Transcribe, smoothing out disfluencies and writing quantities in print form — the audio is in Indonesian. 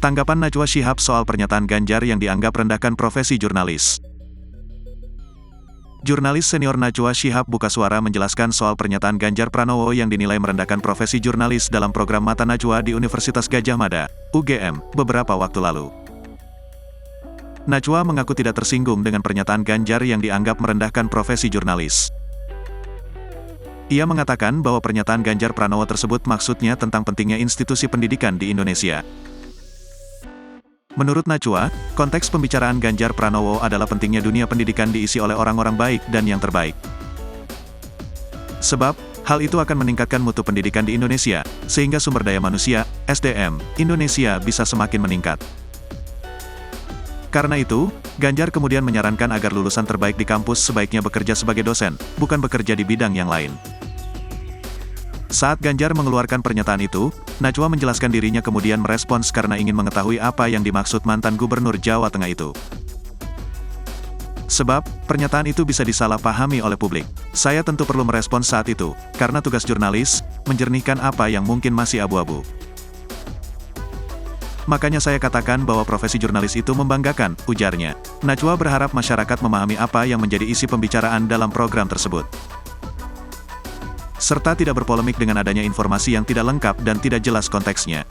Tanggapan Najwa Shihab soal pernyataan Ganjar yang dianggap rendahkan profesi jurnalis. Jurnalis senior Najwa Shihab buka suara menjelaskan soal pernyataan Ganjar Pranowo yang dinilai merendahkan profesi jurnalis dalam program Mata Najwa di Universitas Gadjah Mada, UGM, beberapa waktu lalu. Najwa mengaku tidak tersinggung dengan pernyataan Ganjar yang dianggap merendahkan profesi jurnalis. Ia mengatakan bahwa pernyataan Ganjar Pranowo tersebut maksudnya tentang pentingnya institusi pendidikan di Indonesia. Menurut Najwa, konteks pembicaraan Ganjar Pranowo adalah pentingnya dunia pendidikan diisi oleh orang-orang baik dan yang terbaik. Sebab, hal itu akan meningkatkan mutu pendidikan di Indonesia, sehingga sumber daya manusia, SDM, Indonesia bisa semakin meningkat. Karena itu, Ganjar kemudian menyarankan agar lulusan terbaik di kampus sebaiknya bekerja sebagai dosen, bukan bekerja di bidang yang lain. Saat Ganjar mengeluarkan pernyataan itu, Najwa menjelaskan dirinya kemudian merespons karena ingin mengetahui apa yang dimaksud mantan Gubernur Jawa Tengah itu. Sebab, pernyataan itu bisa disalahpahami oleh publik. Saya tentu perlu merespons saat itu, karena tugas jurnalis, menjernihkan apa yang mungkin masih abu-abu. Makanya saya katakan bahwa profesi jurnalis itu membanggakan, ujarnya. Najwa berharap masyarakat memahami apa yang menjadi isi pembicaraan dalam program tersebut. Serta tidak berpolemik dengan adanya informasi yang tidak lengkap dan tidak jelas konteksnya.